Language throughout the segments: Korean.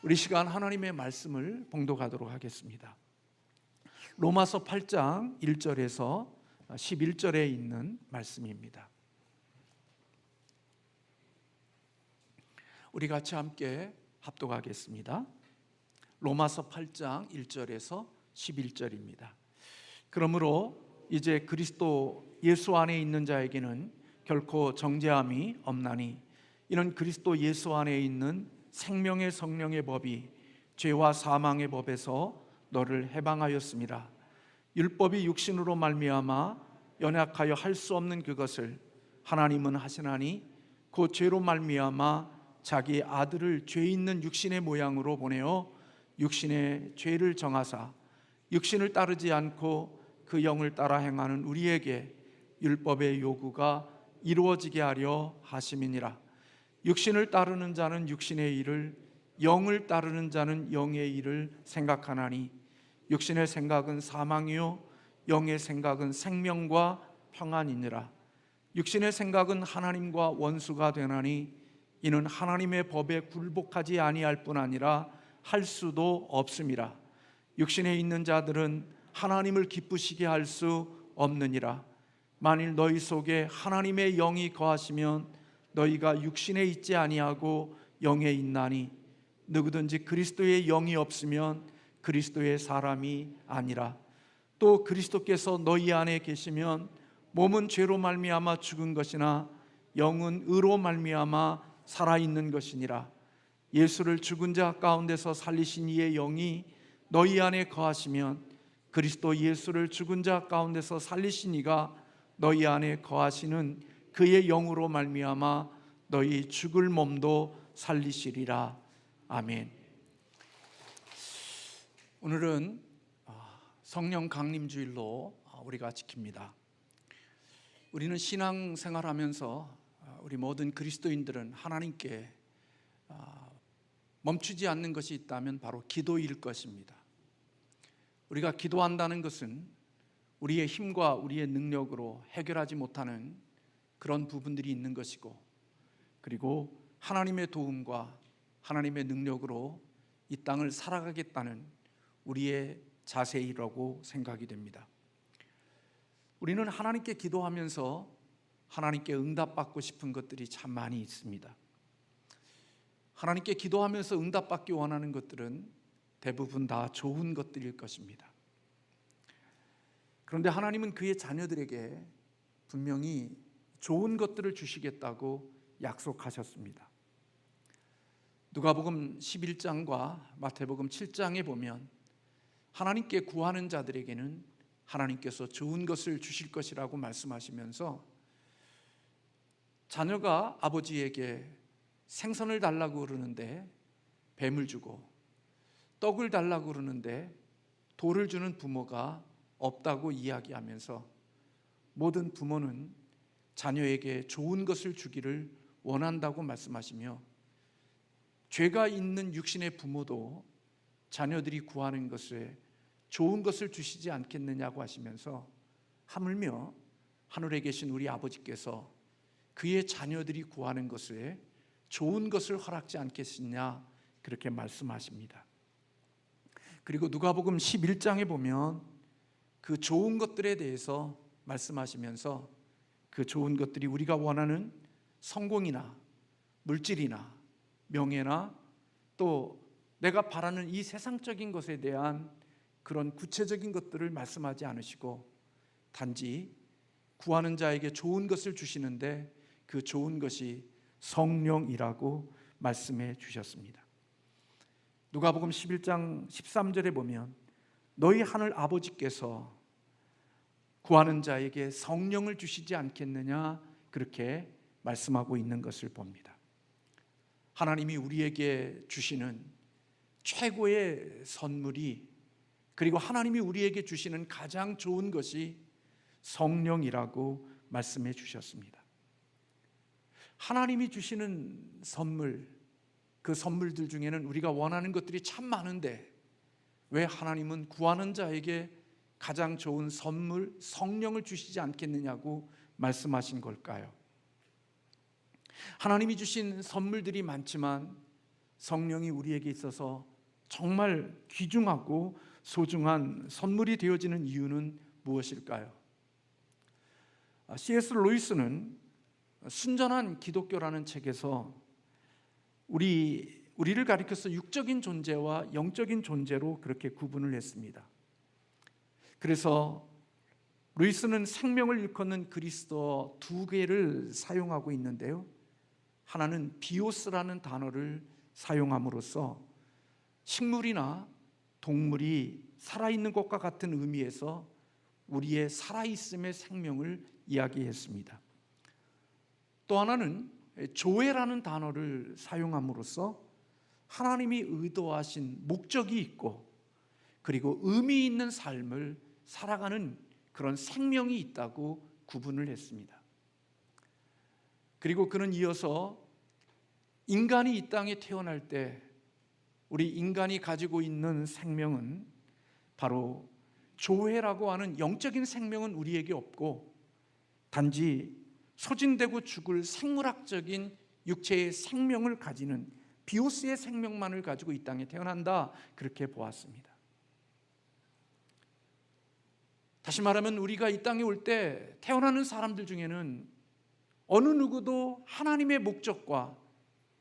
우리 시간 하나님의 말씀을 봉독하도록 하겠습니다. 로마서 8장 1절에서 11절에 있는 말씀입니다. 우리 같이 함께 합독하겠습니다. 로마서 8장 1절에서 11절입니다. 그러므로 이제 그리스도 예수 안에 있는 자에게는 결코 정죄함이 없나니 이는 그리스도 예수 안에 있는 생명의 성령의 법이 죄와 사망의 법에서 너를 해방하였습니다. 율법이 육신으로 말미암아 연약하여 할 수 없는 그것을 하나님은 하시나니 그 죄로 말미암아 자기 아들을 죄 있는 육신의 모양으로 보내어 육신의 죄를 정하사 육신을 따르지 않고 그 영을 따라 행하는 우리에게 율법의 요구가 이루어지게 하려 하심이니라. 육신을 따르는 자는 육신의 일을, 영을 따르는 자는 영의 일을 생각하나니 육신의 생각은 사망이요 영의 생각은 생명과 평안이니라. 육신의 생각은 하나님과 원수가 되나니 이는 하나님의 법에 굴복하지 아니할 뿐 아니라 할 수도 없음이라. 육신에 있는 자들은 하나님을 기쁘시게 할 수 없느니라. 만일 너희 속에 하나님의 영이 거하시면 너희가 육신에 있지 아니하고 영에 있나니 누구든지 그리스도의 영이 없으면 그리스도의 사람이 아니라. 또 그리스도께서 너희 안에 계시면 몸은 죄로 말미암아 죽은 것이나 영은 의로 말미암아 살아있는 것이니라. 예수를 죽은 자 가운데서 살리신 이의 영이 너희 안에 거하시면 그리스도 예수를 죽은 자 가운데서 살리신 이가 너희 안에 거하시는 그의 영으로 말미암아 너희 죽을 몸도 살리시리라. 아멘. 오늘은 성령 강림주일로 우리가 지킵니다. 우리는 신앙생활하면서 우리 모든 그리스도인들은 하나님께 멈추지 않는 것이 있다면 바로 기도일 것입니다. 우리가 기도한다는 것은 우리의 힘과 우리의 능력으로 해결하지 못하는 그런 부분들이 있는 것이고, 그리고 하나님의 도움과 하나님의 능력으로 이 땅을 살아가겠다는 우리의 자세이라고 생각이 됩니다. 우리는 하나님께 기도하면서 하나님께 응답받고 싶은 것들이 참 많이 있습니다. 하나님께 기도하면서 응답받기 원하는 것들은 대부분 다 좋은 것들일 것입니다. 그런데 하나님은 그의 자녀들에게 분명히 좋은 것들을 주시겠다고 약속하셨습니다. 누가복음 11장과 마태복음 7장에 보면 하나님께 구하는 자들에게는 하나님께서 좋은 것을 주실 것이라고 말씀하시면서 자녀가 아버지에게 생선을 달라고 그러는데 뱀을 주고 떡을 달라고 그러는데 돌을 주는 부모가 없다고 이야기하면서 모든 부모는 자녀에게 좋은 것을 주기를 원한다고 말씀하시며 죄가 있는 육신의 부모도 자녀들이 구하는 것에 좋은 것을 주시지 않겠느냐고 하시면서 하물며 하늘에 계신 우리 아버지께서 그의 자녀들이 구하는 것에 좋은 것을 허락지 않겠느냐 그렇게 말씀하십니다. 그리고 누가복음 11장에 보면 그 좋은 것들에 대해서 말씀하시면서 그 좋은 것들이 우리가 원하는 성공이나 물질이나 명예나 또 내가 바라는 이 세상적인 것에 대한 그런 구체적인 것들을 말씀하지 않으시고 단지 구하는 자에게 좋은 것을 주시는데 그 좋은 것이 성령이라고 말씀해 주셨습니다. 누가복음 11장 13절에 보면 너희 하늘 아버지께서 구하는 자에게 성령을 주시지 않겠느냐 그렇게 말씀하고 있는 것을 봅니다. 하나님이 우리에게 주시는 최고의 선물이, 그리고 하나님이 우리에게 주시는 가장 좋은 것이 성령이라고 말씀해 주셨습니다. 하나님이 주시는 선물, 그 선물들 중에는 우리가 원하는 것들이 참 많은데 왜 하나님은 구하는 자에게 가장 좋은 선물 성령을 주시지 않겠느냐고 말씀하신 걸까요? 하나님이 주신 선물들이 많지만 성령이 우리에게 있어서 정말 귀중하고 소중한 선물이 되어지는 이유는 무엇일까요? C.S. 루이스는 순전한 기독교라는 책에서 우리를 가리켜서 육적인 존재와 영적인 존재로 그렇게 구분을 했습니다. 그래서 루이스는 생명을 일컫는 그리스도 두 개를 사용하고 있는데요, 하나는 비오스라는 단어를 사용함으로써 식물이나 동물이 살아있는 것과 같은 의미에서 우리의 살아있음의 생명을 이야기했습니다. 또 하나는 조회라는 단어를 사용함으로써 하나님이 의도하신 목적이 있고 그리고 의미 있는 삶을 살아가는 그런 생명이 있다고 구분을 했습니다. 그리고 그는 이어서 인간이 이 땅에 태어날 때 우리 인간이 가지고 있는 생명은 바로 조회라고 하는 영적인 생명은 우리에게 없고 단지 소진되고 죽을 생물학적인 육체의 생명을 가지는 비오스의 생명만을 가지고 이 땅에 태어난다, 그렇게 보았습니다. 다시 말하면 우리가 이 땅에 올 때 태어나는 사람들 중에는 어느 누구도 하나님의 목적과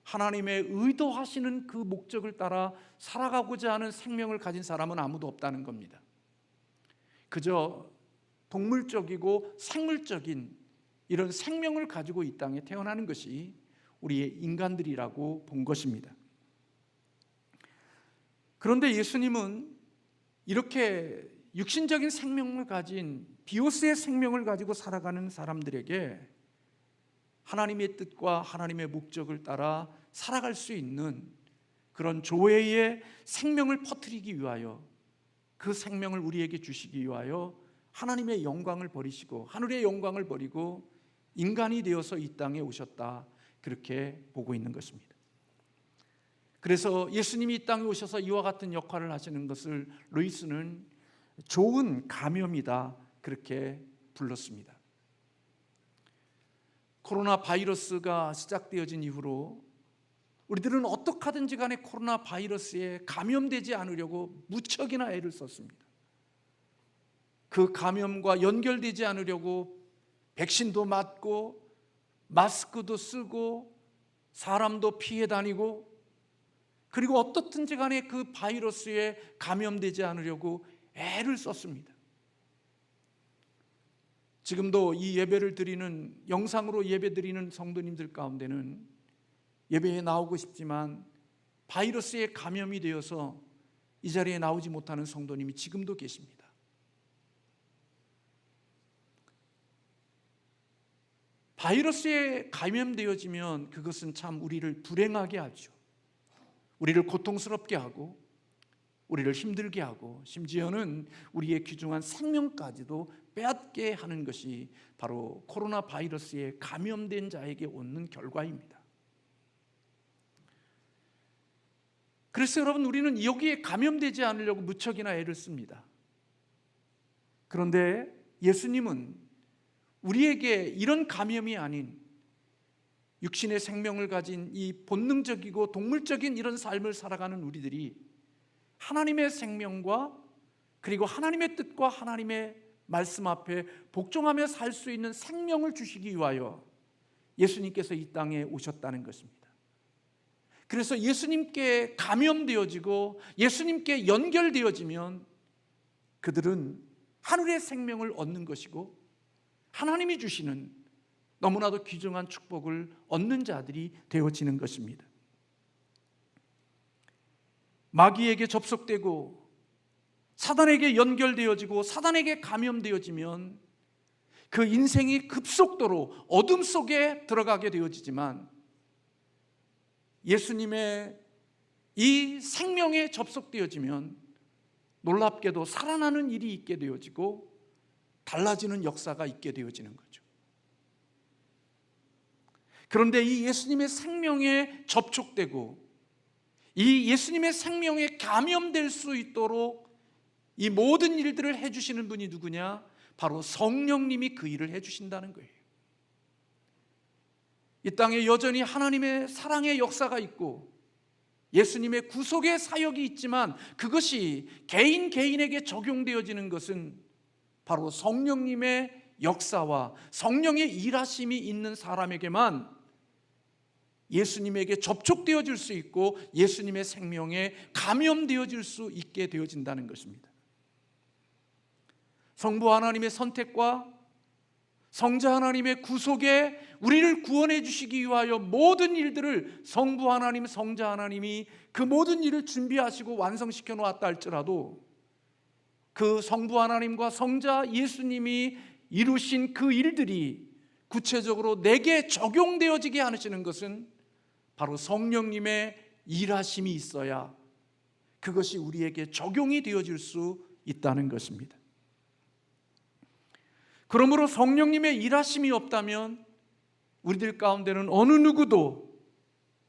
하나님의 의도하시는 그 목적을 따라 살아가고자 하는 생명을 가진 사람은 아무도 없다는 겁니다. 그저 동물적이고 생물적인 이런 생명을 가지고 이 땅에 태어나는 것이 우리의 인간들이라고 본 것입니다. 그런데 예수님은 이렇게 육신적인 생명을 가진 비오스의 생명을 가지고 살아가는 사람들에게 하나님의 뜻과 하나님의 목적을 따라 살아갈 수 있는 그런 조회의 생명을 퍼뜨리기 위하여, 그 생명을 우리에게 주시기 위하여 하나님의 영광을 버리시고 하늘의 영광을 버리고 인간이 되어서 이 땅에 오셨다, 그렇게 보고 있는 것입니다. 그래서 예수님이 이 땅에 오셔서 이와 같은 역할을 하시는 것을 루이스는 좋은 감염이다, 그렇게 불렀습니다. 코로나 바이러스가 시작되어진 이후로 우리들은 어떻게 하든지 간에 코로나 바이러스에 감염되지 않으려고 무척이나 애를 썼습니다. 그 감염과 연결되지 않으려고 백신도 맞고 마스크도 쓰고 사람도 피해 다니고, 그리고 어떻든지 간에 그 바이러스에 감염되지 않으려고 애를 썼습니다. 지금도 이 예배를 드리는, 영상으로 예배 드리는 성도님들 가운데는 예배에 나오고 싶지만 바이러스에 감염이 되어서 이 자리에 나오지 못하는 성도님이 지금도 계십니다. 바이러스에 감염되어지면 그것은 참 우리를 불행하게 하죠. 우리를 고통스럽게 하고 우리를 힘들게 하고 심지어는 우리의 귀중한 생명까지도 빼앗게 하는 것이 바로 코로나 바이러스에 감염된 자에게 오는 결과입니다. 그래서 여러분, 우리는 여기에 감염되지 않으려고 무척이나 애를 씁니다. 그런데 예수님은 우리에게 이런 감염이 아닌 육신의 생명을 가진 이 본능적이고 동물적인 이런 삶을 살아가는 우리들이 하나님의 생명과 그리고 하나님의 뜻과 하나님의 말씀 앞에 복종하며 살 수 있는 생명을 주시기 위하여 예수님께서 이 땅에 오셨다는 것입니다. 그래서 예수님께 감염되어지고 예수님께 연결되어지면 그들은 하늘의 생명을 얻는 것이고 하나님이 주시는 너무나도 귀중한 축복을 얻는 자들이 되어지는 것입니다. 마귀에게 접속되고 사단에게 연결되어지고 사단에게 감염되어지면 그 인생이 급속도로 어둠 속에 들어가게 되어지지만 예수님의 이 생명에 접속되어지면 놀랍게도 살아나는 일이 있게 되어지고 달라지는 역사가 있게 되어지는 거죠. 그런데 이 예수님의 생명에 접촉되고 이 예수님의 생명에 감염될 수 있도록 이 모든 일들을 해주시는 분이 누구냐? 바로 성령님이 그 일을 해주신다는 거예요. 이 땅에 여전히 하나님의 사랑의 역사가 있고 예수님의 구속의 사역이 있지만 그것이 개인에게 적용되어지는 것은 바로 성령님의 역사와 성령의 일하심이 있는 사람에게만 예수님에게 접촉되어질 수 있고 예수님의 생명에 감염되어질 수 있게 되어진다는 것입니다. 성부 하나님의 선택과 성자 하나님의 구속에 우리를 구원해 주시기 위하여 모든 일들을 성부 하나님, 성자 하나님이 그 모든 일을 준비하시고 완성시켜 놓았다 할지라도 그 성부 하나님과 성자 예수님이 이루신 그 일들이 구체적으로 내게 적용되어지게 하시는 것은 바로 성령님의 일하심이 있어야 그것이 우리에게 적용이 되어질 수 있다는 것입니다. 그러므로 성령님의 일하심이 없다면 우리들 가운데는 어느 누구도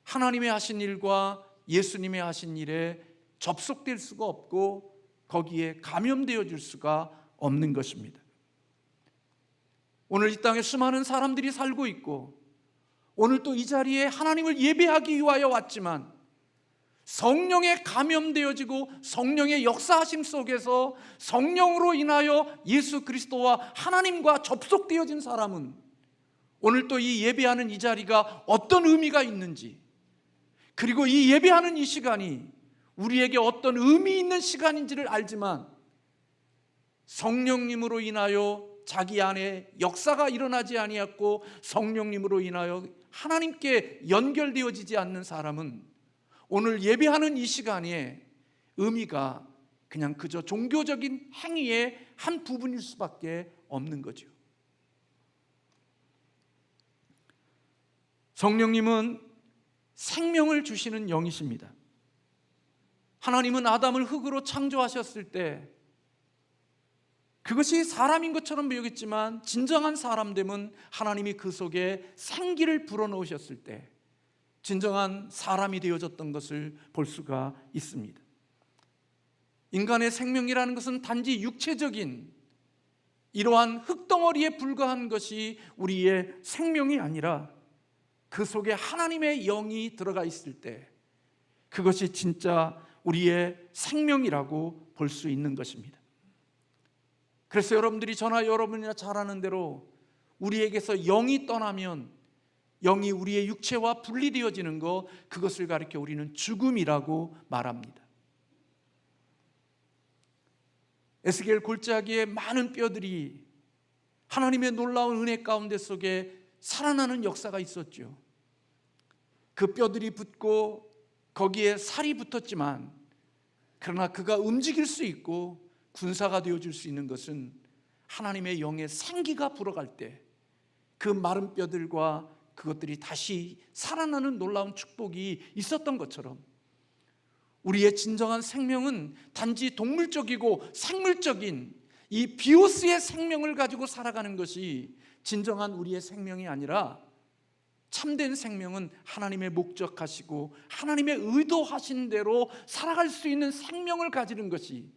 하나님의 하신 일과 예수님의 하신 일에 접속될 수가 없고 거기에 감염되어질 수가 없는 것입니다. 오늘 이 땅에 수많은 사람들이 살고 있고 오늘 또 이 자리에 하나님을 예배하기 위하여 왔지만 성령에 감염되어지고 성령의 역사하심 속에서 성령으로 인하여 예수 그리스도와 하나님과 접속되어진 사람은 오늘 또 이 예배하는 이 자리가 어떤 의미가 있는지, 그리고 이 예배하는 이 시간이 우리에게 어떤 의미 있는 시간인지를 알지만 성령님으로 인하여 자기 안에 역사가 일어나지 아니했고 성령님으로 인하여 하나님께 연결되어지지 않는 사람은 오늘 예배하는 이 시간에 의미가 그냥 그저 종교적인 행위의 한 부분일 수밖에 없는 거죠. 성령님은 생명을 주시는 영이십니다. 하나님은 아담을 흙으로 창조하셨을 때 그것이 사람인 것처럼 보이겠지만 진정한 사람됨은 하나님이 그 속에 생기를 불어넣으셨을 때 진정한 사람이 되어졌던 것을 볼 수가 있습니다. 인간의 생명이라는 것은 단지 육체적인 이러한 흙덩어리에 불과한 것이 우리의 생명이 아니라 그 속에 하나님의 영이 들어가 있을 때 그것이 진짜 우리의 생명이라고 볼 수 있는 것입니다. 그래서 여러분들이 저나 여러분이나 잘 아는 대로 우리에게서 영이 떠나면 영이 우리의 육체와 분리되어지는 것, 그것을 가리켜 우리는 죽음이라고 말합니다. 에스겔 골짜기에 많은 뼈들이 하나님의 놀라운 은혜 가운데 속에 살아나는 역사가 있었죠. 그 뼈들이 붙고 거기에 살이 붙었지만 그러나 그가 움직일 수 있고 군사가 되어줄 수 있는 것은 하나님의 영의 생기가 불어갈 때 그 마른 뼈들과 그것들이 다시 살아나는 놀라운 축복이 있었던 것처럼 우리의 진정한 생명은 단지 동물적이고 생물적인 이 비오스의 생명을 가지고 살아가는 것이 진정한 우리의 생명이 아니라 참된 생명은 하나님의 목적하시고 하나님의 의도하신 대로 살아갈 수 있는 생명을 가지는 것이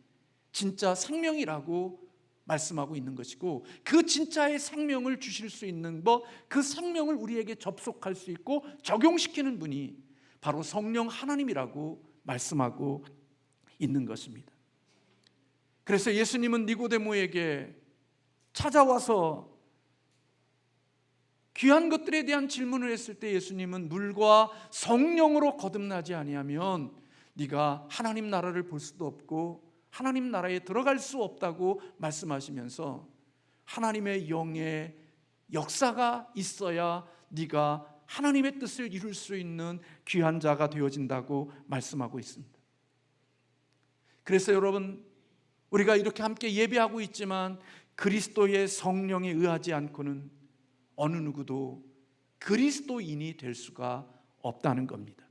진짜 생명이라고 말씀하고 있는 것이고, 그 진짜의 생명을 주실 수 있는 그 생명을 우리에게 접속할 수 있고 적용시키는 분이 바로 성령 하나님이라고 말씀하고 있는 것입니다. 그래서 예수님은 니고데모에게 찾아와서 귀한 것들에 대한 질문을 했을 때 예수님은 물과 성령으로 거듭나지 아니하면 네가 하나님 나라를 볼 수도 없고 하나님 나라에 들어갈 수 없다고 말씀하시면서 하나님의 영의 역사가 있어야 네가 하나님의 뜻을 이룰 수 있는 귀한 자가 되어진다고 말씀하고 있습니다. 그래서 여러분, 우리가 이렇게 함께 예배하고 있지만 그리스도의 성령에 의하지 않고는 어느 누구도 그리스도인이 될 수가 없다는 겁니다.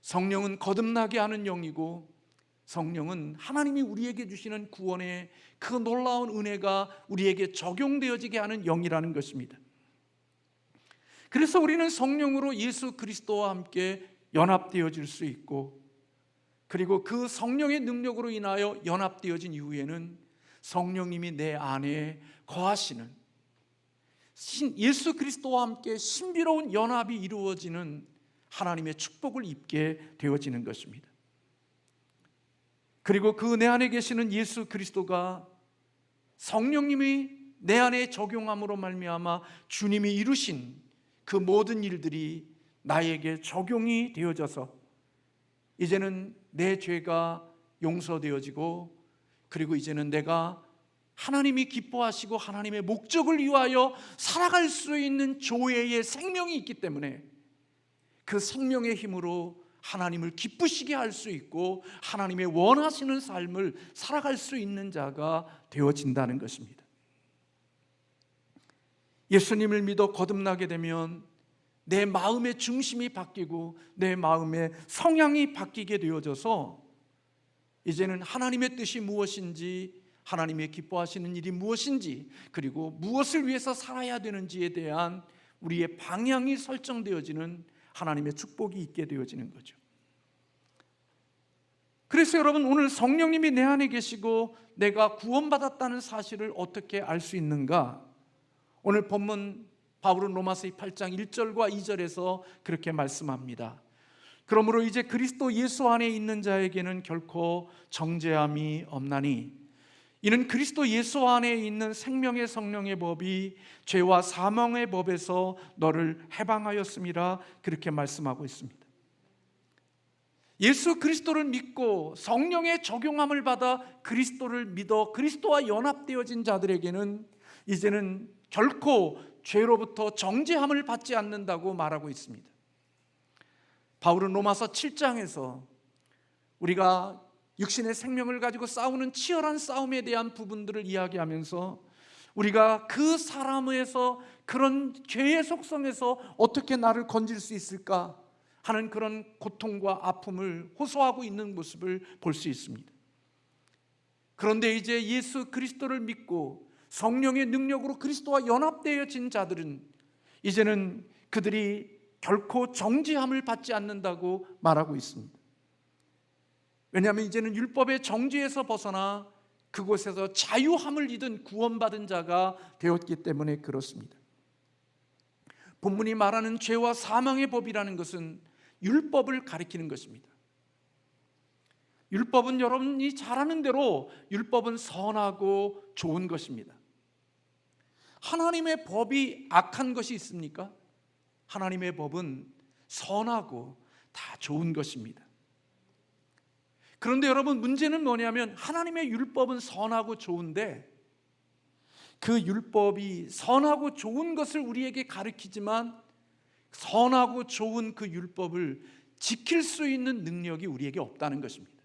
성령은 거듭나게 하는 영이고 성령은 하나님이 우리에게 주시는 구원의 그 놀라운 은혜가 우리에게 적용되어지게 하는 영이라는 것입니다. 그래서 우리는 성령으로 예수 그리스도와 함께 연합되어질 수 있고, 그리고 그 성령의 능력으로 인하여 연합되어진 이후에는 성령님이 내 안에 거하시는 예수 그리스도와 함께 신비로운 연합이 이루어지는 하나님의 축복을 입게 되어지는 것입니다. 그리고 그 내 안에 계시는 예수 그리스도가 성령님이 내 안에 적용함으로 말미암아 주님이 이루신 그 모든 일들이 나에게 적용이 되어져서 이제는 내 죄가 용서되어지고, 그리고 이제는 내가 하나님이 기뻐하시고 하나님의 목적을 위하여 살아갈 수 있는 조회의 생명이 있기 때문에 그 생명의 힘으로 하나님을 기쁘시게 할 수 있고 하나님의 원하시는 삶을 살아갈 수 있는 자가 되어진다는 것입니다. 예수님을 믿어 거듭나게 되면 내 마음의 중심이 바뀌고 내 마음의 성향이 바뀌게 되어져서 이제는 하나님의 뜻이 무엇인지, 하나님의 기뻐하시는 일이 무엇인지, 그리고 무엇을 위해서 살아야 되는지에 대한 우리의 방향이 설정되어지는 하나님의 축복이 있게 되어지는 거죠. 그래서 여러분, 오늘 성령님이 내 안에 계시고 내가 구원받았다는 사실을 어떻게 알 수 있는가? 오늘 본문 바울은 로마서 8장 1절과 2절에서 그렇게 말씀합니다. 그러므로 이제 그리스도 예수 안에 있는 자에게는 결코 정죄함이 없나니 이는 그리스도 예수 안에 있는 생명의 성령의 법이 죄와 사망의 법에서 너를 해방하였음이라, 그렇게 말씀하고 있습니다. 예수 그리스도를 믿고 성령의 적용함을 받아 그리스도를 믿어 그리스도와 연합되어진 자들에게는 이제는 결코 죄로부터 정죄함을 받지 않는다고 말하고 있습니다. 바울은 로마서 7장에서 우리가 육신의 생명을 가지고 싸우는 치열한 싸움에 대한 부분들을 이야기하면서 우리가 그 사람에서, 그런 죄의 속성에서 어떻게 나를 건질 수 있을까 하는 그런 고통과 아픔을 호소하고 있는 모습을 볼 수 있습니다. 그런데 이제 예수 그리스도를 믿고 성령의 능력으로 그리스도와 연합되어진 자들은 이제는 그들이 결코 정죄함을 받지 않는다고 말하고 있습니다. 왜냐하면 이제는 율법의 정죄에서 벗어나 그곳에서 자유함을 얻은 구원받은 자가 되었기 때문에 그렇습니다. 본문이 말하는 죄와 사망의 법이라는 것은 율법을 가리키는 것입니다. 율법은 여러분이 잘 아는 대로 율법은 선하고 좋은 것입니다. 하나님의 법이 악한 것이 있습니까? 하나님의 법은 선하고 다 좋은 것입니다. 그런데 여러분, 문제는 뭐냐면 하나님의 율법은 선하고 좋은데 그 율법이 선하고 좋은 것을 우리에게 가르치지만 선하고 좋은 그 율법을 지킬 수 있는 능력이 우리에게 없다는 것입니다.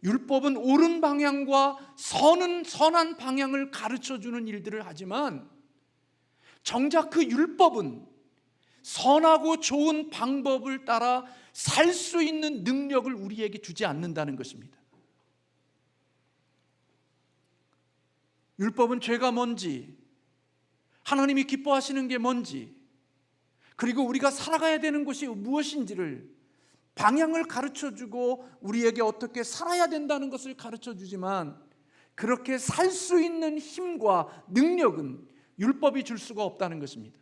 율법은 옳은 방향과 선한 방향을 가르쳐주는 일들을 하지만 정작 그 율법은 선하고 좋은 방법을 따라 살 수 있는 능력을 우리에게 주지 않는다는 것입니다. 율법은 죄가 뭔지, 하나님이 기뻐하시는 게 뭔지, 그리고 우리가 살아가야 되는 것이 무엇인지를 방향을 가르쳐주고 우리에게 어떻게 살아야 된다는 것을 가르쳐주지만 그렇게 살 수 있는 힘과 능력은 율법이 줄 수가 없다는 것입니다.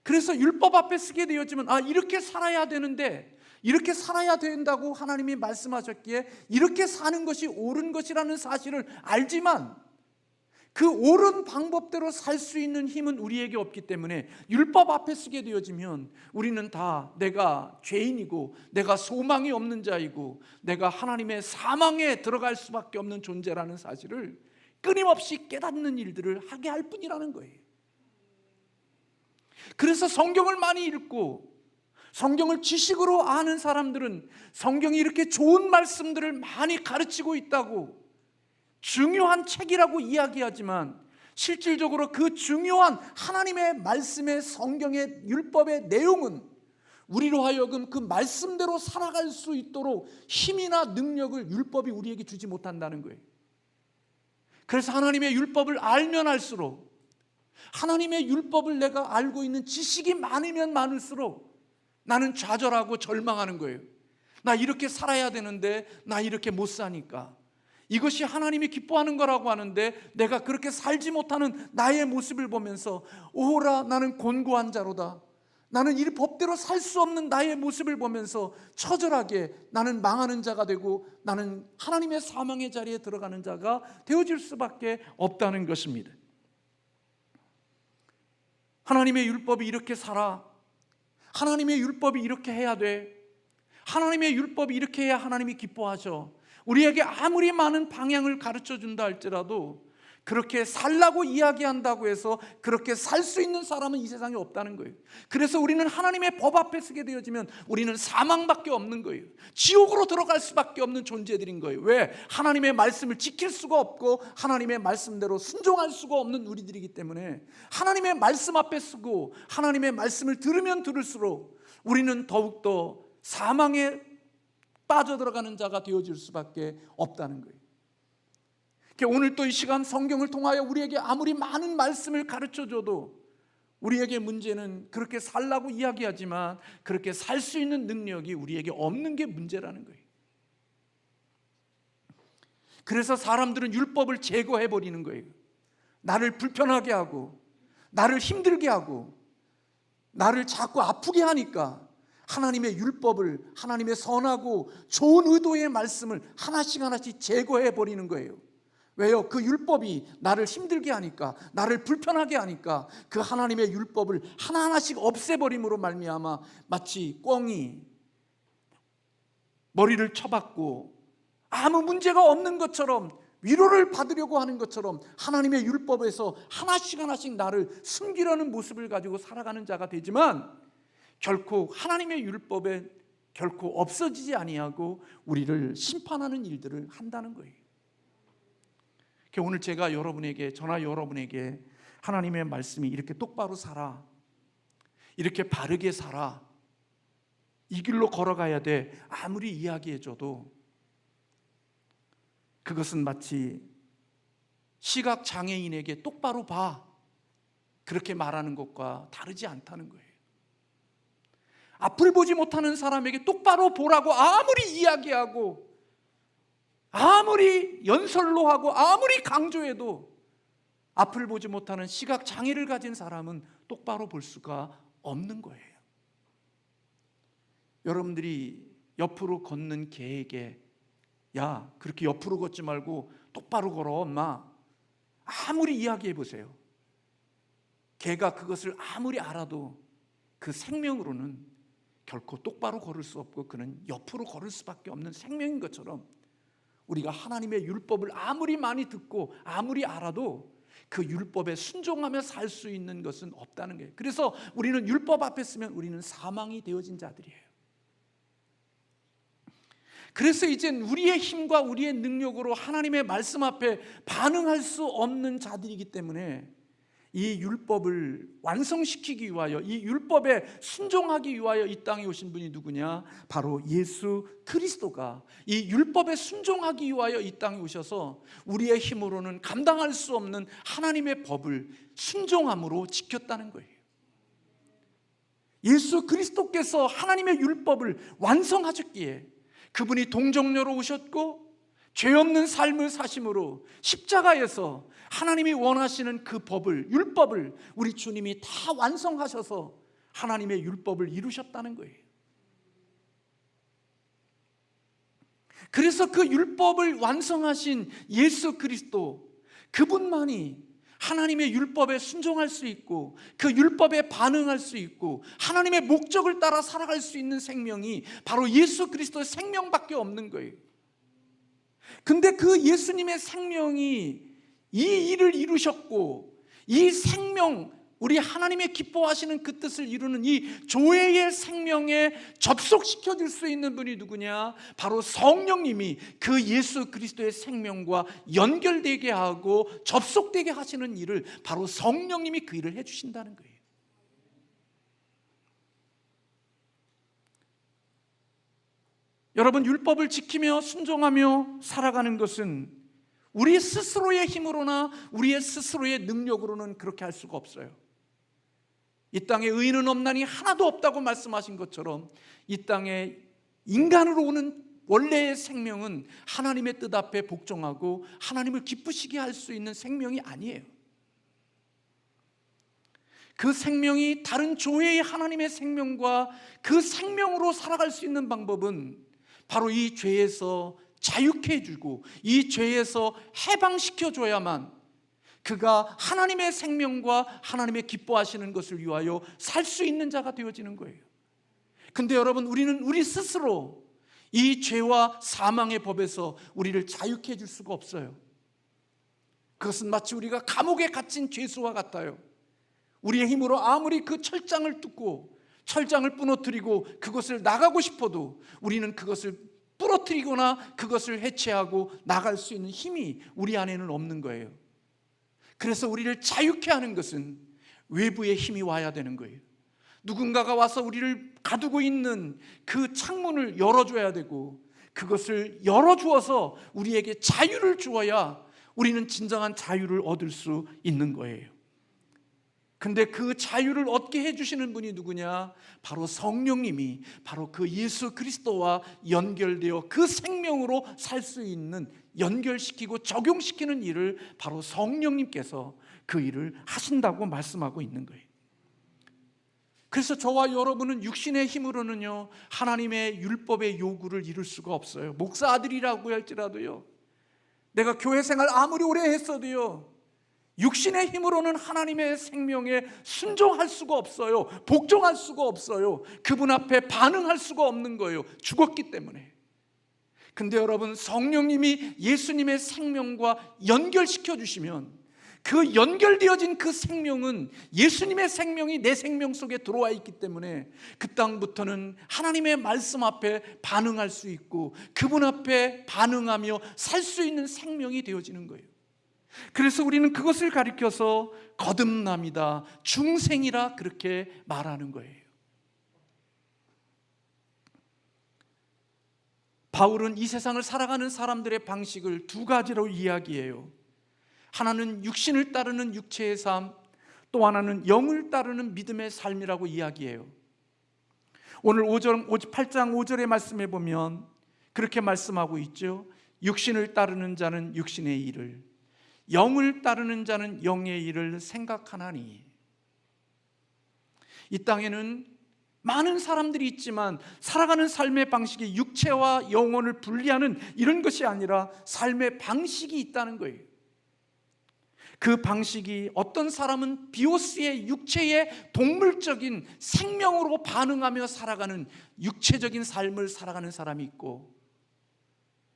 그래서 율법 앞에 쓰게 되었지만 이렇게 살아야 되는데, 이렇게 살아야 된다고 하나님이 말씀하셨기에 이렇게 사는 것이 옳은 것이라는 사실을 알지만 그 옳은 방법대로 살 수 있는 힘은 우리에게 없기 때문에 율법 앞에 쓰게 되어지면 우리는 다 내가 죄인이고 내가 소망이 없는 자이고 내가 하나님의 사망에 들어갈 수밖에 없는 존재라는 사실을 끊임없이 깨닫는 일들을 하게 할 뿐이라는 거예요. 그래서 성경을 많이 읽고 성경을 지식으로 아는 사람들은 성경이 이렇게 좋은 말씀들을 많이 가르치고 있다고 중요한 책이라고 이야기하지만 실질적으로 그 중요한 하나님의 말씀의 성경의 율법의 내용은 우리로 하여금 그 말씀대로 살아갈 수 있도록 힘이나 능력을 율법이 우리에게 주지 못한다는 거예요. 그래서 하나님의 율법을 알면 알수록, 하나님의 율법을 내가 알고 있는 지식이 많으면 많을수록 나는 좌절하고 절망하는 거예요. 나 이렇게 살아야 되는데 나 이렇게 못 사니까, 이것이 하나님이 기뻐하는 거라고 하는데 내가 그렇게 살지 못하는 나의 모습을 보면서 오라 나는 곤고한 자로다, 나는 이 법대로 살 수 없는 나의 모습을 보면서 처절하게 나는 망하는 자가 되고 나는 하나님의 사망의 자리에 들어가는 자가 되어질 수밖에 없다는 것입니다. 하나님의 율법이 이렇게 살아, 하나님의 율법이 이렇게 해야 돼, 하나님의 율법이 이렇게 해야 하나님이 기뻐하셔, 우리에게 아무리 많은 방향을 가르쳐 준다 할지라도 그렇게 살라고 이야기한다고 해서 그렇게 살 수 있는 사람은 이 세상에 없다는 거예요. 그래서 우리는 하나님의 법 앞에 서게 되어지면 우리는 사망밖에 없는 거예요. 지옥으로 들어갈 수밖에 없는 존재들인 거예요. 왜? 하나님의 말씀을 지킬 수가 없고 하나님의 말씀대로 순종할 수가 없는 우리들이기 때문에 하나님의 말씀 앞에 서고 하나님의 말씀을 들으면 들을수록 우리는 더욱더 사망에 빠져들어가는 자가 되어질 수밖에 없다는 거예요. 오늘 또 이 시간 성경을 통하여 우리에게 아무리 많은 말씀을 가르쳐줘도 우리에게 문제는 그렇게 살라고 이야기하지만 그렇게 살 수 있는 능력이 우리에게 없는 게 문제라는 거예요. 그래서 사람들은 율법을 제거해버리는 거예요. 나를 불편하게 하고 나를 힘들게 하고 나를 자꾸 아프게 하니까 하나님의 율법을, 하나님의 선하고 좋은 의도의 말씀을 하나씩 하나씩 제거해버리는 거예요. 왜요? 그 율법이 나를 힘들게 하니까, 나를 불편하게 하니까 그 하나님의 율법을 하나하나씩 없애버림으로 말미암아 마치 꿩이 머리를 쳐박고 아무 문제가 없는 것처럼, 위로를 받으려고 하는 것처럼 하나님의 율법에서 하나씩 하나씩 나를 숨기려는 모습을 가지고 살아가는 자가 되지만 결코 하나님의 율법에 결코 없어지지 아니하고 우리를 심판하는 일들을 한다는 거예요. 오늘 제가 저나 여러분에게 하나님의 말씀이 이렇게 똑바로 살아, 이렇게 바르게 살아, 이 길로 걸어가야 돼 아무리 이야기해줘도 그것은 마치 시각장애인에게 똑바로 봐 그렇게 말하는 것과 다르지 않다는 거예요. 앞을 보지 못하는 사람에게 똑바로 보라고 아무리 이야기하고 아무리 연설로 하고 아무리 강조해도 앞을 보지 못하는 시각장애를 가진 사람은 똑바로 볼 수가 없는 거예요. 여러분들이 옆으로 걷는 개에게 야, 그렇게 옆으로 걷지 말고 똑바로 걸어 엄마, 아무리 이야기해 보세요. 개가 그것을 아무리 알아도 그 생명으로는 결코 똑바로 걸을 수 없고 그는 옆으로 걸을 수밖에 없는 생명인 것처럼 우리가 하나님의 율법을 아무리 많이 듣고 아무리 알아도 그 율법에 순종하며 살 수 있는 것은 없다는 거예요. 그래서 우리는 율법 앞에 서면 우리는 사망이 되어진 자들이에요. 그래서 이젠 우리의 힘과 우리의 능력으로 하나님의 말씀 앞에 반응할 수 없는 자들이기 때문에 이 율법을 완성시키기 위하여, 이 율법에 순종하기 위하여 이 땅에 오신 분이 누구냐? 바로 예수 그리스도가 이 율법에 순종하기 위하여 이 땅에 오셔서 우리의 힘으로는 감당할 수 없는 하나님의 법을 순종함으로 지켰다는 거예요. 예수 그리스도께서 하나님의 율법을 완성하셨기에 그분이 동정녀로 오셨고 죄 없는 삶을 사심으로 십자가에서 하나님이 원하시는 그 법을, 율법을 우리 주님이 다 완성하셔서 하나님의 율법을 이루셨다는 거예요. 그래서 그 율법을 완성하신 예수 그리스도, 그분만이 하나님의 율법에 순종할 수 있고 그 율법에 반응할 수 있고 하나님의 목적을 따라 살아갈 수 있는 생명이 바로 예수 그리스도의 생명밖에 없는 거예요. 근데 그 예수님의 생명이 이 일을 이루셨고 이 생명, 우리 하나님의 기뻐하시는 그 뜻을 이루는 이 조회의 생명에 접속시켜줄 수 있는 분이 누구냐? 바로 성령님이 그 예수 그리스도의 생명과 연결되게 하고 접속되게 하시는 일을 바로 성령님이 그 일을 해주신다는 거예요. 여러분, 율법을 지키며 순종하며 살아가는 것은 우리 스스로의 힘으로나 우리의 스스로의 능력으로는 그렇게 할 수가 없어요. 이 땅에 의인은 없나니 하나도 없다고 말씀하신 것처럼 이 땅에 인간으로 오는 원래의 생명은 하나님의 뜻 앞에 복종하고 하나님을 기쁘시게 할 수 있는 생명이 아니에요. 그 생명이 다른 조회의 하나님의 생명과 그 생명으로 살아갈 수 있는 방법은 바로 이 죄에서 자유케 해주고 이 죄에서 해방시켜줘야만 그가 하나님의 생명과 하나님의 기뻐하시는 것을 위하여 살 수 있는 자가 되어지는 거예요. 근데 여러분, 우리는 우리 스스로 이 죄와 사망의 법에서 우리를 자유케 해줄 수가 없어요. 그것은 마치 우리가 감옥에 갇힌 죄수와 같아요. 우리의 힘으로 아무리 그 철장을 뚫고 철장을 부러뜨리고 그것을 나가고 싶어도 우리는 그것을 부러뜨리거나 그것을 해체하고 나갈 수 있는 힘이 우리 안에는 없는 거예요. 그래서 우리를 자유케 하는 것은 외부의 힘이 와야 되는 거예요. 누군가가 와서 우리를 가두고 있는 그 창문을 열어줘야 되고 그것을 열어주어서 우리에게 자유를 주어야 우리는 진정한 자유를 얻을 수 있는 거예요. 근데 그 자유를 얻게 해주시는 분이 누구냐? 바로 성령님이 바로 그 예수 그리스도와 연결되어 그 생명으로 살 수 있는, 연결시키고 적용시키는 일을 바로 성령님께서 그 일을 하신다고 말씀하고 있는 거예요. 그래서 저와 여러분은 육신의 힘으로는요 하나님의 율법의 요구를 이룰 수가 없어요. 목사 아들이라고 할지라도요, 내가 교회 생활 아무리 오래 했어도요 육신의 힘으로는 하나님의 생명에 순종할 수가 없어요. 복종할 수가 없어요. 그분 앞에 반응할 수가 없는 거예요. 죽었기 때문에. 근데 여러분, 성령님이 예수님의 생명과 연결시켜 주시면 그 연결되어진 그 생명은 예수님의 생명이 내 생명 속에 들어와 있기 때문에 그 땅부터는 하나님의 말씀 앞에 반응할 수 있고 그분 앞에 반응하며 살 수 있는 생명이 되어지는 거예요. 그래서 우리는 그것을 가리켜서 거듭남이다, 중생이라 그렇게 말하는 거예요. 바울은 이 세상을 살아가는 사람들의 방식을 두 가지로 이야기해요. 하나는 육신을 따르는 육체의 삶, 또 하나는 영을 따르는 믿음의 삶이라고 이야기해요. 오늘 8장 5절의 말씀에 보면 그렇게 말씀하고 있죠. 육신을 따르는 자는 육신의 일을, 영을 따르는 자는 영의 일을 생각하나니. 이 땅에는 많은 사람들이 있지만 살아가는 삶의 방식이 육체와 영혼을 분리하는 이런 것이 아니라 삶의 방식이 있다는 거예요. 그 방식이, 어떤 사람은 비오스의 육체의 동물적인 생명으로 반응하며 살아가는 육체적인 삶을 살아가는 사람이 있고,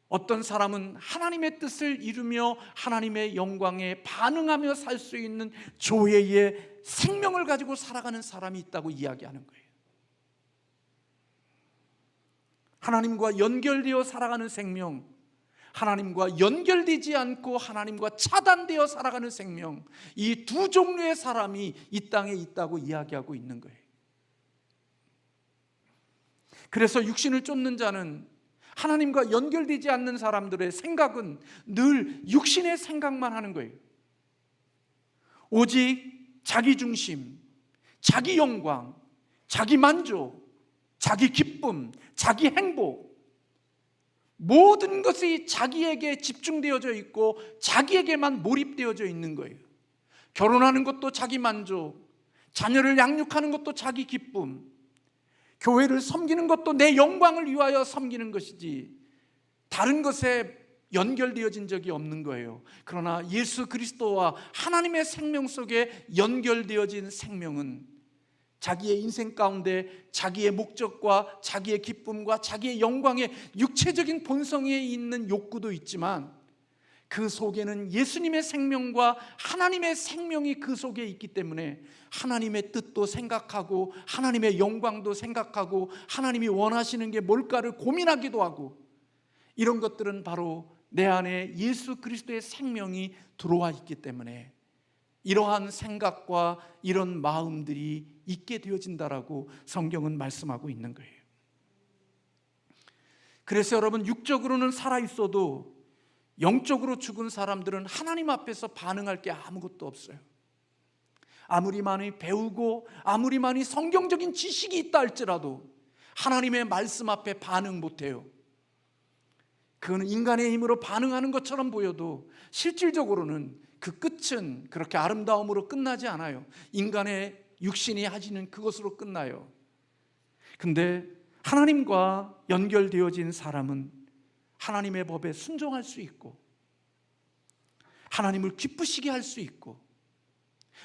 어떤 사람은 하나님의 뜻을 이루며 하나님의 영광에 반응하며 살 수 있는 조예의 생명을 가지고 살아가는 사람이 있다고 이야기하는 거예요. 하나님과 연결되어 살아가는 생명, 하나님과 연결되지 않고 하나님과 차단되어 살아가는 생명, 이 두 종류의 사람이 이 땅에 있다고 이야기하고 있는 거예요. 그래서 육신을 쫓는 자는, 하나님과 연결되지 않는 사람들의 생각은 늘 육신의 생각만 하는 거예요. 오직 자기 중심, 자기 영광, 자기 만족, 자기 기쁨, 자기 행복, 모든 것이 자기에게 집중되어져 있고 자기에게만 몰입되어져 있는 거예요. 결혼하는 것도 자기 만족, 자녀를 양육하는 것도 자기 기쁨, 교회를 섬기는 것도 내 영광을 위하여 섬기는 것이지 다른 것에 연결되어진 적이 없는 거예요. 그러나 예수 그리스도와 하나님의 생명 속에 연결되어진 생명은 자기의 인생 가운데 자기의 목적과 자기의 기쁨과 자기의 영광의 육체적인 본성에 있는 욕구도 있지만 그 속에는 예수님의 생명과 하나님의 생명이 그 속에 있기 때문에 하나님의 뜻도 생각하고 하나님의 영광도 생각하고 하나님이 원하시는 게 뭘까를 고민하기도 하고, 이런 것들은 바로 내 안에 예수 그리스도의 생명이 들어와 있기 때문에 이러한 생각과 이런 마음들이 있게 되어진다라고 성경은 말씀하고 있는 거예요. 그래서 여러분, 육적으로는 살아있어도 영적으로 죽은 사람들은 하나님 앞에서 반응할 게 아무것도 없어요. 아무리 많이 배우고 아무리 많이 성경적인 지식이 있다 할지라도 하나님의 말씀 앞에 반응 못해요. 그거는 인간의 힘으로 반응하는 것처럼 보여도 실질적으로는 그 끝은 그렇게 아름다움으로 끝나지 않아요. 인간의 육신이 하시는 그것으로 끝나요. 근데 하나님과 연결되어진 사람은 하나님의 법에 순종할 수 있고, 하나님을 기쁘시게 할 수 있고,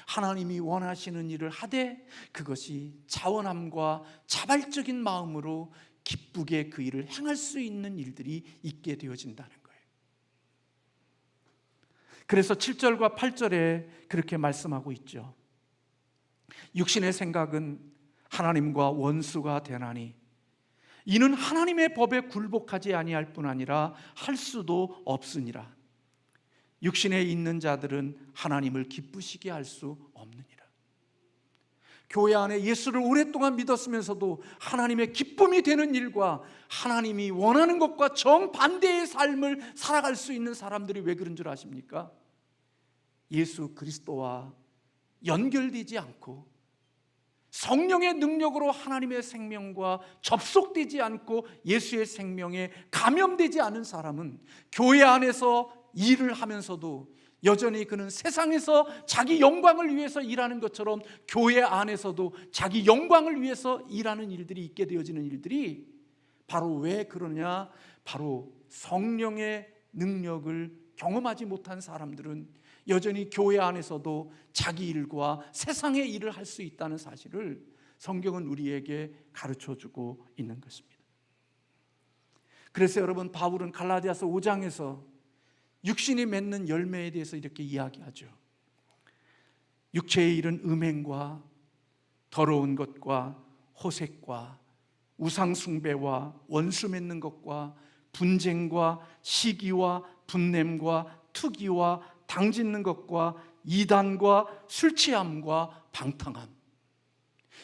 하나님이 원하시는 일을 하되 그것이 자원함과 자발적인 마음으로 기쁘게 그 일을 행할 수 있는 일들이 있게 되어진다는 거예요. 그래서 7절과 8절에 그렇게 말씀하고 있죠. 육신의 생각은 하나님과 원수가 되나니 이는 하나님의 법에 굴복하지 아니할 뿐 아니라 할 수도 없으니라. 육신에 있는 자들은 하나님을 기쁘시게 할 수 없느니라. 교회 안에 예수를 오랫동안 믿었으면서도 하나님의 기쁨이 되는 일과 하나님이 원하는 것과 정반대의 삶을 살아갈 수 있는 사람들이 왜 그런 줄 아십니까? 예수 그리스도와 연결되지 않고 성령의 능력으로 하나님의 생명과 접속되지 않고 예수의 생명에 감염되지 않은 사람은 교회 안에서 일을 하면서도 여전히 그는 세상에서 자기 영광을 위해서 일하는 것처럼 교회 안에서도 자기 영광을 위해서 일하는 일들이 있게 되어지는 일들이 바로 왜 그러냐? 바로 성령의 능력을 경험하지 못한 사람들은 여전히 교회 안에서도 자기 일과 세상의 일을 할 수 있다는 사실을 성경은 우리에게 가르쳐주고 있는 것입니다. 그래서 여러분, 바울은 갈라디아서 5장에서 육신이 맺는 열매에 대해서 이렇게 이야기하죠. 육체의 일은 음행과 더러운 것과 호색과 우상숭배와 원수 맺는 것과 분쟁과 시기와 분냄과 투기와 당짓는 것과 이단과 술취함과 방탕함,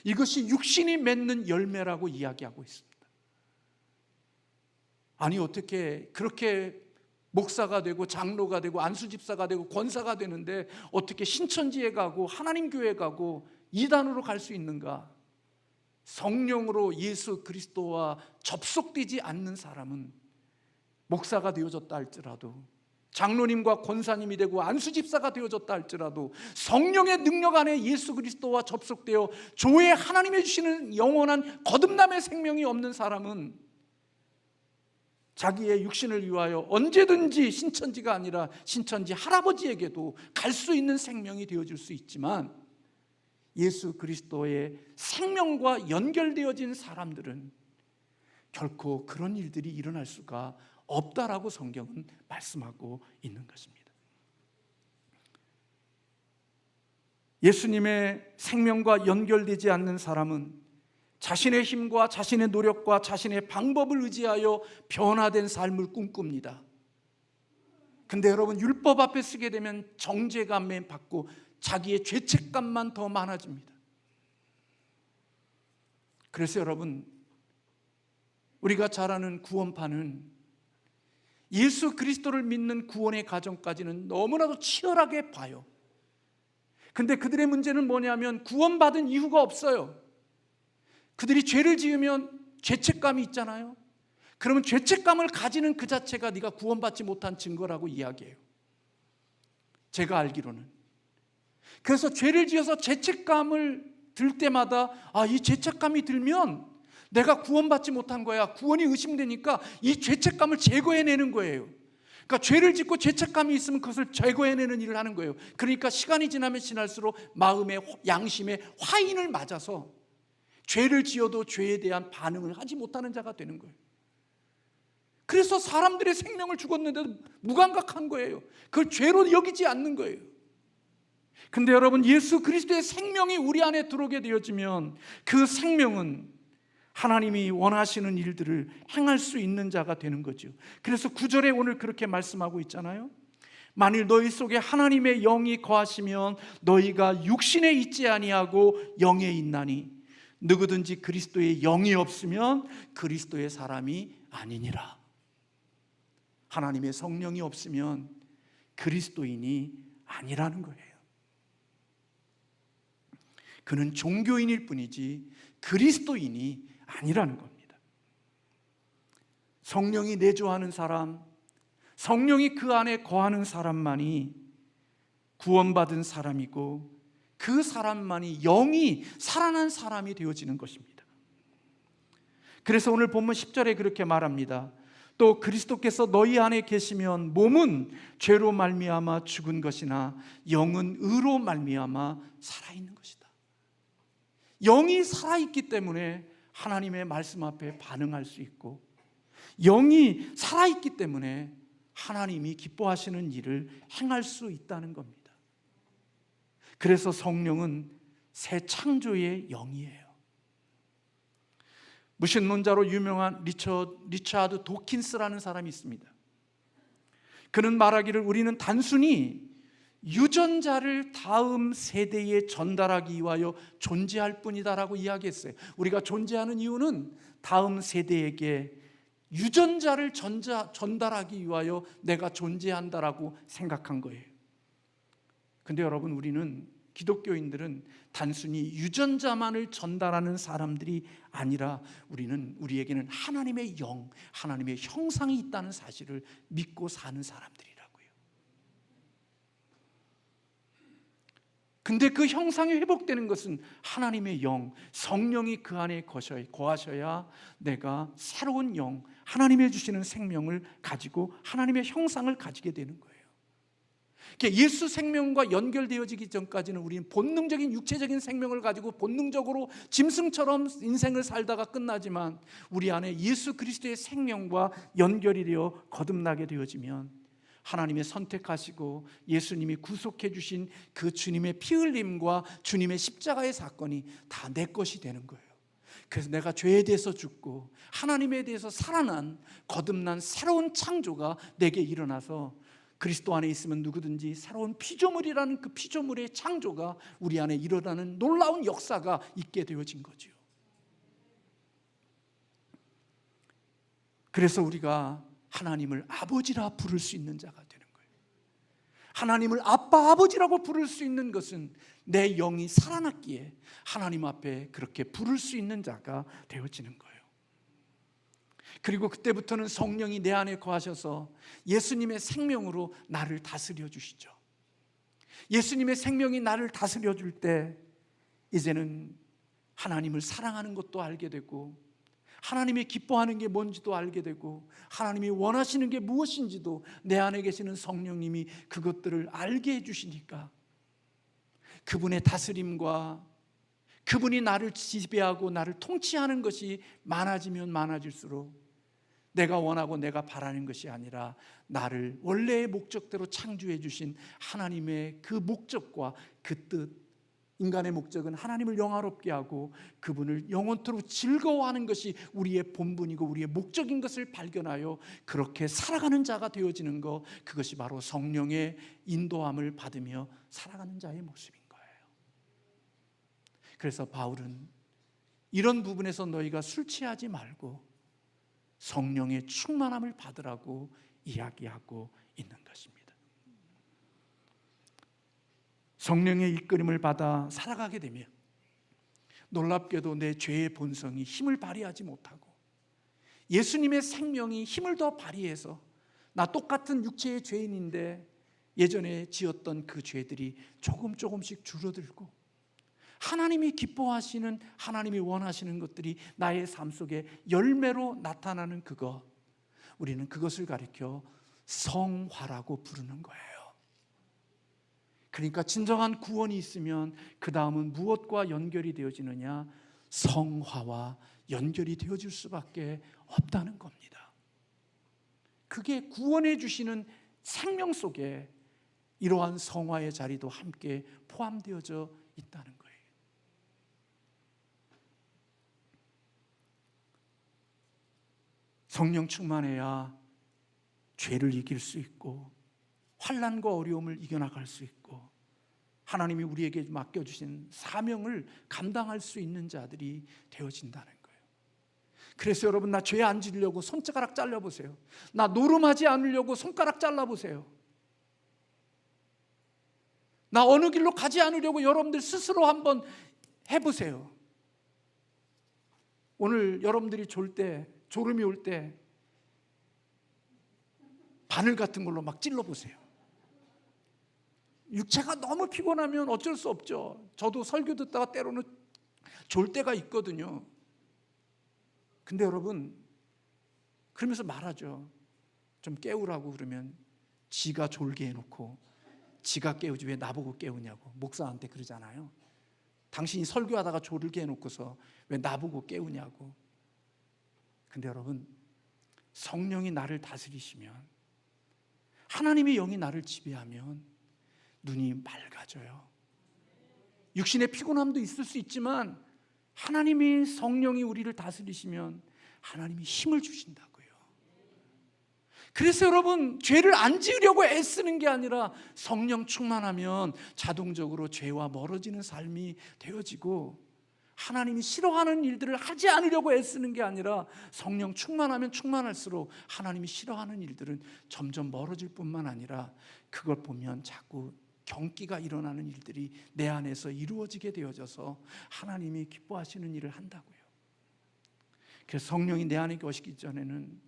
이것이 육신이 맺는 열매라고 이야기하고 있습니다. 아니, 어떻게 그렇게 목사가 되고 장로가 되고 안수집사가 되고 권사가 되는데 어떻게 신천지에 가고 하나님 교회에 가고 이단으로 갈 수 있는가? 성령으로 예수 그리스도와 접속되지 않는 사람은 목사가 되어졌다 할지라도, 장로님과 권사님이 되고 안수집사가 되어졌다 할지라도 성령의 능력 안에 예수 그리스도와 접속되어 조에 하나님이 주시는 영원한 거듭남의 생명이 없는 사람은 자기의 육신을 위하여 언제든지 신천지가 아니라 신천지 할아버지에게도 갈 수 있는 생명이 되어질 수 있지만, 예수 그리스도의 생명과 연결되어진 사람들은 결코 그런 일들이 일어날 수가 없다라고 성경은 말씀하고 있는 것입니다. 예수님의 생명과 연결되지 않는 사람은 자신의 힘과 자신의 노력과 자신의 방법을 의지하여 변화된 삶을 꿈꿉니다. 근데 여러분, 율법 앞에 서게 되면 정죄감에 받고 자기의 죄책감만 더 많아집니다. 그래서 여러분, 우리가 잘 아는 구원파는 예수 그리스도를 믿는 구원의 과정까지는 너무나도 치열하게 봐요. 근데 그들의 문제는 뭐냐면 구원받은 이유가 없어요. 그들이 죄를 지으면 죄책감이 있잖아요. 그러면 죄책감을 가지는 그 자체가 네가 구원받지 못한 증거라고 이야기해요. 제가 알기로는. 그래서 죄를 지어서 죄책감을 들 때마다 이 죄책감이 들면 내가 구원받지 못한 거야, 구원이 의심되니까 이 죄책감을 제거해내는 거예요. 그러니까 죄를 짓고 죄책감이 있으면 그것을 제거해내는 일을 하는 거예요. 그러니까 시간이 지나면 지날수록 마음의 양심의 화인을 맞아서 죄를 지어도 죄에 대한 반응을 하지 못하는 자가 되는 거예요. 그래서 사람들의 생명을 죽었는데도 무감각한 거예요. 그걸 죄로 여기지 않는 거예요. 근데 여러분, 예수 그리스도의 생명이 우리 안에 들어오게 되어지면 그 생명은 하나님이 원하시는 일들을 행할 수 있는 자가 되는 거죠. 그래서 9절에 오늘 그렇게 말씀하고 있잖아요. 만일 너희 속에 하나님의 영이 거하시면 너희가 육신에 있지 아니하고 영에 있나니 누구든지 그리스도의 영이 없으면 그리스도의 사람이 아니니라. 하나님의 성령이 없으면 그리스도인이 아니라는 거예요. 그는 종교인일 뿐이지 그리스도인이 아니라는 겁니다. 성령이 내주하는 사람, 성령이 그 안에 거하는 사람만이 구원받은 사람이고 그 사람만이 영이 살아난 사람이 되어지는 것입니다. 그래서 오늘 본문 10절에 그렇게 말합니다. 또 그리스도께서 너희 안에 계시면 몸은 죄로 말미암아 죽은 것이나 영은 의로 말미암아 살아있는 것이다. 영이 살아있기 때문에 하나님의 말씀 앞에 반응할 수 있고, 영이 살아있기 때문에 하나님이 기뻐하시는 일을 행할 수 있다는 겁니다. 그래서 성령은 새 창조의 영이에요. 무신론자로 유명한 리처드 도킨스라는 사람이 있습니다. 그는 말하기를 우리는 단순히 유전자를 다음 세대에 전달하기 위하여 존재할 뿐이다라고 이야기했어요. 우리가 존재하는 이유는 다음 세대에게 유전자를 전달하기 위하여 내가 존재한다라고 생각한 거예요. 근데 여러분, 우리는 기독교인들은 단순히 유전자만을 전달하는 사람들이 아니라 우리에게는 하나님의 영, 하나님의 형상이 있다는 사실을 믿고 사는 사람들이라고요. 근데 그 형상이 회복되는 것은 하나님의 영, 성령이 그 안에 거하셔야 내가 새로운 영, 하나님이 주시는 생명을 가지고 하나님의 형상을 가지게 되는 거예요. 예수 생명과 연결되어지기 전까지는 우리는 본능적인 육체적인 생명을 가지고 본능적으로 짐승처럼 인생을 살다가 끝나지만, 우리 안에 예수 그리스도의 생명과 연결이 되어 거듭나게 되어지면 하나님의 선택하시고 예수님이 구속해 주신 그 주님의 피 흘림과 주님의 십자가의 사건이 다 내 것이 되는 거예요. 그래서 내가 죄에 대해서 죽고 하나님에 대해서 살아난 거듭난 새로운 창조가 내게 일어나서, 그리스도 안에 있으면 누구든지 새로운 피조물이라는 그 피조물의 창조가 우리 안에 일어나는 놀라운 역사가 있게 되어진 거죠. 그래서 우리가 하나님을 아버지라 부를 수 있는 자가 되는 거예요. 하나님을 아빠, 아버지라고 부를 수 있는 것은 내 영이 살아났기에 하나님 앞에 그렇게 부를 수 있는 자가 되어지는 거예요. 그리고 그때부터는 성령이 내 안에 거하셔서 예수님의 생명으로 나를 다스려 주시죠. 예수님의 생명이 나를 다스려 줄 때 이제는 하나님을 사랑하는 것도 알게 되고, 하나님이 기뻐하는 게 뭔지도 알게 되고, 하나님이 원하시는 게 무엇인지도 내 안에 계시는 성령님이 그것들을 알게 해주시니까, 그분의 다스림과 그분이 나를 지배하고 나를 통치하는 것이 많아지면 많아질수록 내가 원하고 내가 바라는 것이 아니라 나를 원래의 목적대로 창조해 주신 하나님의 그 목적과 그 뜻, 인간의 목적은 하나님을 영화롭게 하고 그분을 영원토록 즐거워하는 것이 우리의 본분이고 우리의 목적인 것을 발견하여 그렇게 살아가는 자가 되어지는 것, 그것이 바로 성령의 인도함을 받으며 살아가는 자의 모습인 거예요. 그래서 바울은 이런 부분에서 너희가 술 취하지 말고 성령의 충만함을 받으라고 이야기하고 있는 것입니다. 성령의 이끌림을 받아 살아가게 되면 놀랍게도 내 죄의 본성이 힘을 발휘하지 못하고 예수님의 생명이 힘을 더 발휘해서 나 똑같은 육체의 죄인인데 예전에 지었던 그 죄들이 조금씩 줄어들고 하나님이 기뻐하시는, 하나님이 원하시는 것들이 나의 삶 속에 열매로 나타나는 그것, 우리는 그것을 가리켜 성화라고 부르는 거예요. 그러니까 진정한 구원이 있으면 그 다음은 무엇과 연결이 되어지느냐? 성화와 연결이 되어질 수밖에 없다는 겁니다. 그게 구원해 주시는 생명 속에 이러한 성화의 자리도 함께 포함되어져 있다는 거예요. 성령 충만해야 죄를 이길 수 있고 환난과 어려움을 이겨나갈 수 있고 하나님이 우리에게 맡겨주신 사명을 감당할 수 있는 자들이 되어진다는 거예요. 그래서 여러분, 나 죄 안 지려고 손가락 잘라보세요. 나 노름하지 않으려고 손가락 잘라보세요. 나 어느 길로 가지 않으려고 여러분들 스스로 한번 해보세요. 오늘 여러분들이 졸음이 올 때 바늘 같은 걸로 막 찔러보세요. 육체가 너무 피곤하면 어쩔 수 없죠. 저도 설교 듣다가 때로는 졸 때가 있거든요. 근데 여러분, 그러면서 말하죠. 좀 깨우라고 그러면 지가 졸게 해놓고 지가 깨우지 왜 나보고 깨우냐고 목사한테 그러잖아요. 당신이 설교하다가 졸게 해놓고서 왜 나보고 깨우냐고. 근데 여러분, 성령이 나를 다스리시면, 하나님의 영이 나를 지배하면 눈이 맑아져요. 육신의 피곤함도 있을 수 있지만 하나님이, 성령이 우리를 다스리시면 하나님이 힘을 주신다고요. 그래서 여러분, 죄를 안 지으려고 애쓰는 게 아니라 성령 충만하면 자동적으로 죄와 멀어지는 삶이 되어지고, 하나님이 싫어하는 일들을 하지 않으려고 애쓰는 게 아니라 성령 충만하면 충만할수록 하나님이 싫어하는 일들은 점점 멀어질 뿐만 아니라 그걸 보면 자꾸 경기가 일어나는 일들이 내 안에서 이루어지게 되어져서 하나님이 기뻐하시는 일을 한다고요. 그래서 성령이 내 안에 오시기 전에는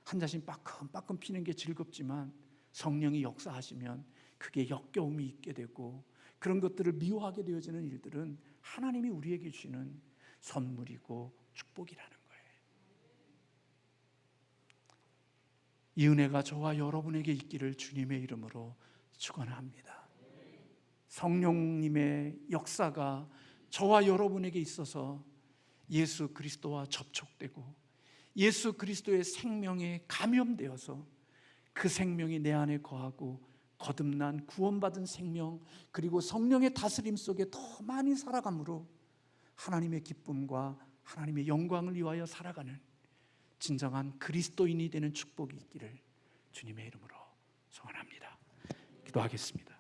한 잔씩 빠끔빠끔 피는 게 즐겁지만 성령이 역사하시면 그게 역겨움이 있게 되고, 그런 것들을 미워하게 되어지는 일들은 하나님이 우리에게 주시는 선물이고 축복이라는 거예요. 이 은혜가 저와 여러분에게 있기를 주님의 이름으로 축원합니다. 성령님의 역사가 저와 여러분에게 있어서 예수 그리스도와 접촉되고 예수 그리스도의 생명에 감염되어서 그 생명이 내 안에 거하고 거듭난 구원받은 생명, 그리고 성령의 다스림 속에 더 많이 살아감으로 하나님의 기쁨과 하나님의 영광을 위하여 살아가는 진정한 그리스도인이 되는 축복이 있기를 주님의 이름으로 소원합니다. 기도하겠습니다.